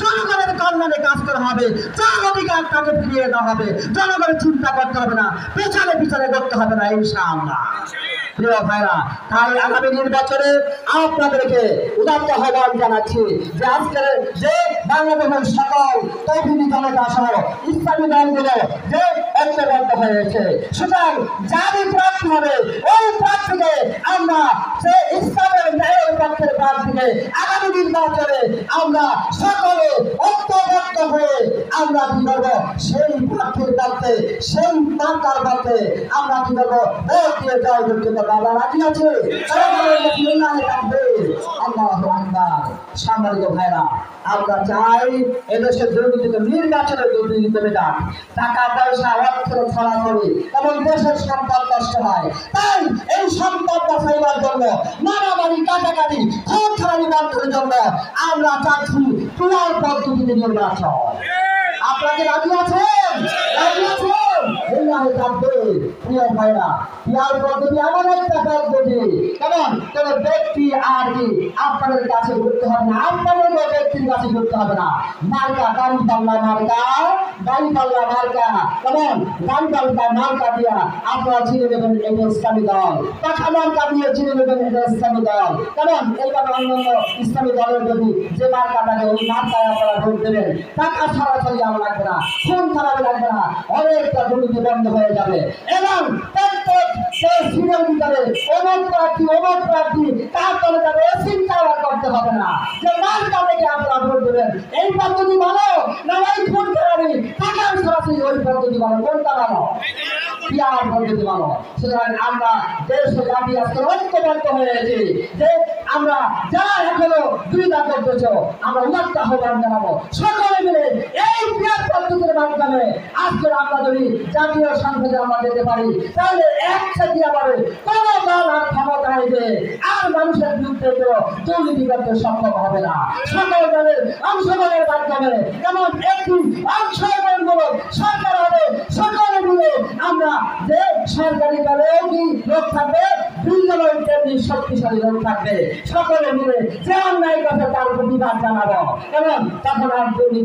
জনগণের কল্যাণে কাজ করা হবে, যার অধিকার তাকে ফিরিয়ে দেওয়া হবে, জনগণের চিন্তা করতে হবে না, পেছনে পিছনে করতে হবে না, ইনশাআল্লাহ। প্রিয় ভাইরা, তাই আগামী নির্বাচনে আপনাদেরকে উদাত্ত আহ্বান জানাচ্ছি যে আজকের যে বাংলাদেশের সকল তৌহিদি জনতা সহ ইসলামী দলগুলো যে ঐক্যবদ্ধ হয়েছে, সুতরাং যারই প্রার্থী হবে ওই প্রার্থীকে আমরা সে ইসলামের ন্যায়ের পক্ষের প্রার্থীকে আগামী নির্বাচনে আমরা সকলে ঐক্যবদ্ধ হয়ে আমরা কি করবো সেই প্রার্থীর পক্ষে সেই মার্কার পক্ষে আমরা কি করবো ভোট দিয়ে জয় করতে পারবো। আমরা রাজি আছে? সাংবাদিক ভাইরা, আমরা চাই এদেশের দুর্নীতিকে নির্বাচনের দুর্নীতি কমে যাক, টাকা পয়সা অর্থের ছড়াছড়ি এবং দেশের সম্পদ নষ্ট হয়। তাই এই সম্পদ বাঁচাইবার জন্য মারামারি কাটাকাটি খুন খারাপি বন্ধের জন্য আমরা চাচ্ছি পিয়ার পদ্ধতিতে নির্বাচন। আপনাকে রাজি আছেন? রাজি আছেন? প্রিয় ভাইরা, পিয়ার পদ্ধতি এমন একটা পদ্ধতি, কেমন কোন ব্যক্তি আর কি আপনাদের কাছে ঘুরতে হবে না, আপনাদের ব্যক্তির কাছে ঘুরতে হবে না। মার্কা গাড়ি পাল্লা মার্কা, গাড়ি পাল্লা মার্কা, কেমন গাড়ি পাল্লা মার্কা দিয়া আপনারা চিনে নেবেন এটা ইসলামী দল, পাখা মার্কা দিয়ে চিনে নেবেন এটা ইসলামী দল, কেমন এইভাবে অন্যান্য ইসলামী দলের প্রতি যে মার্কা থাকে ওই মার্কায় আপনারা ভোট দেবেন। টাকা সরাসরি আমার লাগবে না, খুন খারাপ লাগবে না, অনেকটা দুর্নীতি বন্ধ হয়ে যাবে। এবং প্রত্যেক সিরিয়াল ভিতরে অমুক প্রার্থী তার দলে যাবে এ চিন্তা করতে হবে না যে মার্কা থেকে আপনারা ভোট দেবেন। এই পদ্ধতি ভালো না ওই খুন খারাপি টাকা সরাসরি ওই পদ্ধতি ভালো? কোনটা ভালো? পিয়ার পদ্ধতি ভালো। সুতরাং আমরা দেশ ও জাতি আজকে ঐক্যবদ্ধ হয়েছি যে আমরা যারা এখনো দুইটা করতেছ আমরা উদাত্ত আহ্বান জানাবো সকলে মিলে এই পিয়ার পদ্ধতির মাধ্যমে আজকে আমরা যদি জাতীয় সংসদে আমরা যেতে পারি তাহলে একসাথে পারে কোনো দল আর ক্ষমতায় যে আর মানুষের বিরুদ্ধে কেউ দুর্নীতি করতে সক্ষম হবে না। সকল দলের অংশগ্রহণের মাধ্যমে যেমন একটি অংশগ্রহণমূলক সরকার হবে, সকলে মিলে আমরা যে সরকারি দলেও কি লোক থাকবে, দুই দলের তেমনি শক্তিশালী লোক থাকবে, সকলে মিলে যে অন্যায় কথা তার প্রতিবাদ জানাবো এবং তখন আর